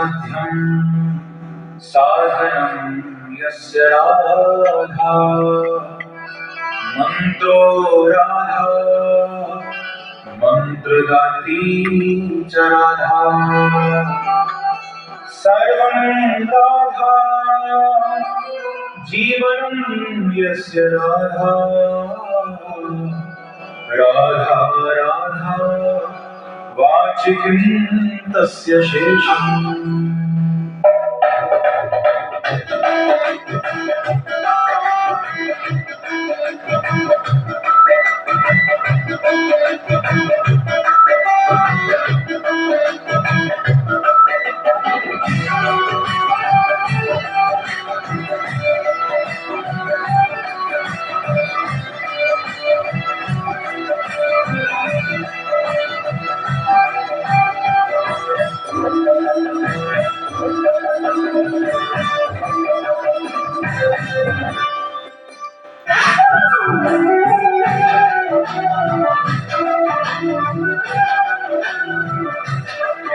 साध्यं साधनं यस्य राधा मंत्रो राधा मंत्रदात्री च राधा सर्वं राधा जीवनं यस्य राधा राधा राधा वाचिकं तस्य शेषम्।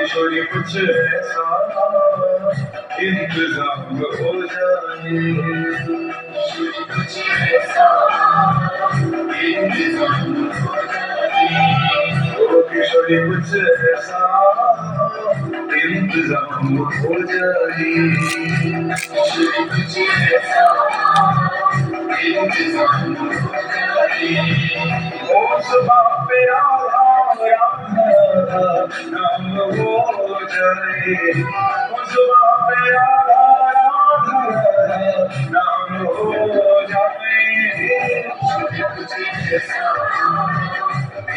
किशोरी कुछ ऐसा इंतजाम हो जाए, किशोरी कुछ ऐसा इंतजाम हो जाए, ओ किशोरी कुछ ऐसा इंतजाम हो जाए, किशोरी कुछ ऐसा इंतजाम हो जाए, ओ सुबह पे नाम हो जाए, सुबह पे नाम हो जाए, कुछ ऐसा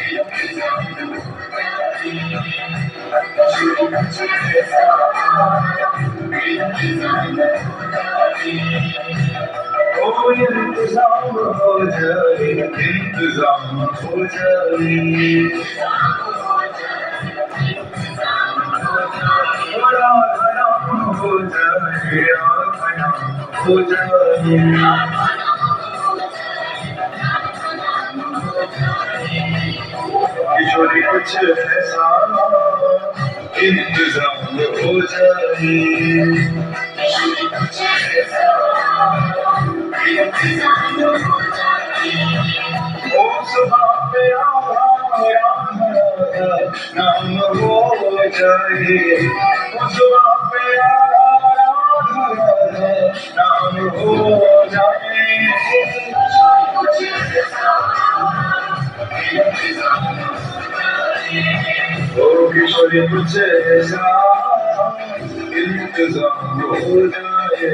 इंतजाम हो जाए, इंतजाम हो जाए, हो जाए, हो जाए, किशोरी कुछ ऐसा इंतजाम हो जाए, किशोरी कुछ ऐसा इंतजाम हो जाए, ओ सुबह पे नाम हो जाए, ओ सुबह पे नाम हो जाए, ओ किशोरी कुछ ऐसा इंतजाम हो जाए,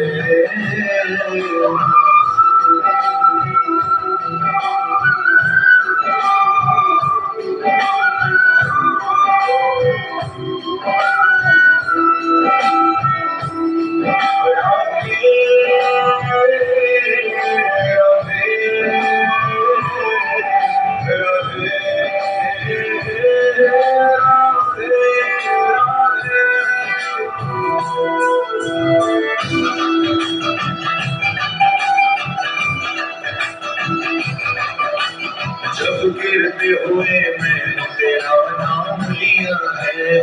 जब गिरते हुए मैंने तेरा नाम लिया है,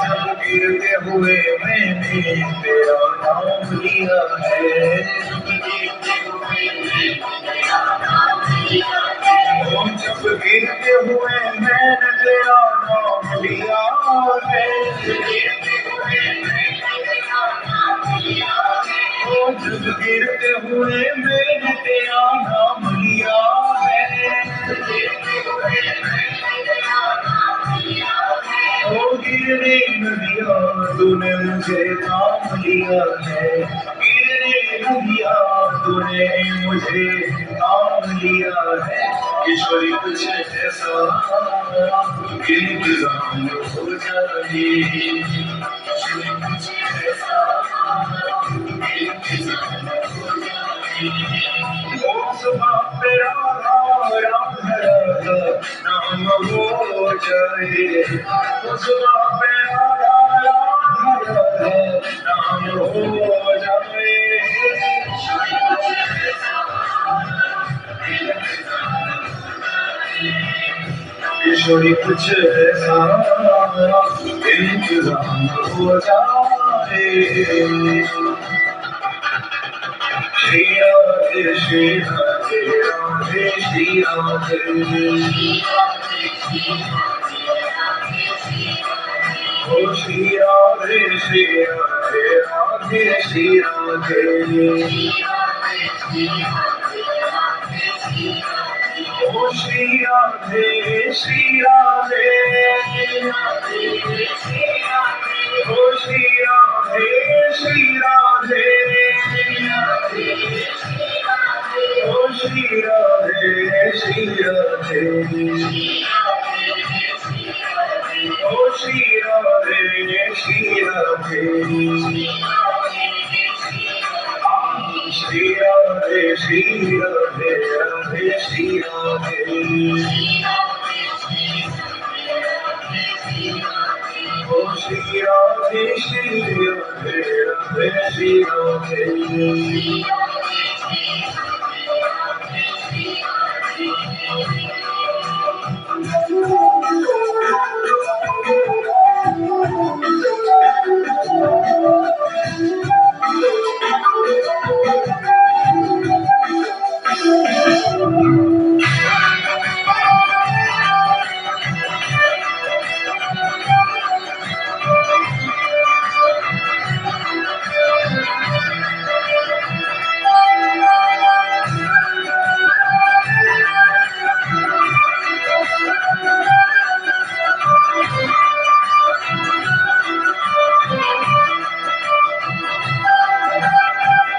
जब गिरते हुए मैंने तेरा नाम लिया है, जब गिरते हुए मैंने तेरा नाम लिया है, जब गिरते हुए मैंने तेरा नाम लिया है, ओ गिरने न दिया तूने मुझे थाम लिया है, गिरने न दिया तूने मुझे थाम लिया है, किशोरी कुछ ऐसा इंतजाम हो जाए, किशोरी कुछ ऐसा ओ सुबह पे नाम हो जाए, ओ सुबह पे नाम हो जाए, ईश्वरी कुछ ऐसा इंतजाम हो जाए। श्री राधे श्री राधे राधे श्री राधे। ओ श्री राधे श्री राधे राधे श्री राधे। ओ श्री राधे श्री राधे। ओ श्री राधे श्री राधे। ओ श्री राधे श्री राधे। ओ श्री राधे श्री राधे। श्री राधे श्री राधे राधे श्री राधे। ओ श्री राधे श्री राधे राधे श्री राधे।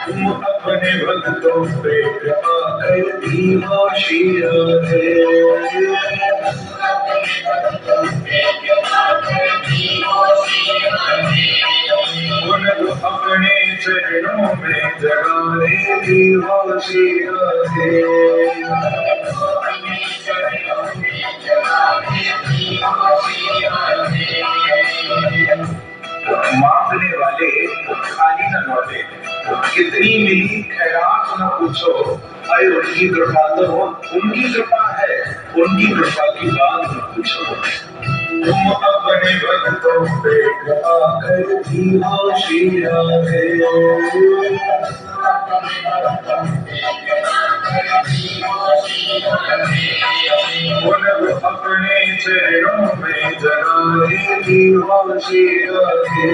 तुम अपने भक्तों पे कृपा करती हो श्री राधे। उनको अपने चरणों में जगा लेती हो श्री राधे। मांगने वाले खाली न लौटे, कितनी मिली खैरात न पूछो। अरे उनकी कृपा तो उनकी कृपा है, उनकी कृपा की बात न पूछो। तुम अपने भक्तों पे कृपा करती हो श्री राधे। उनको अपने चरणों में जगा लेती हो श्री राधे।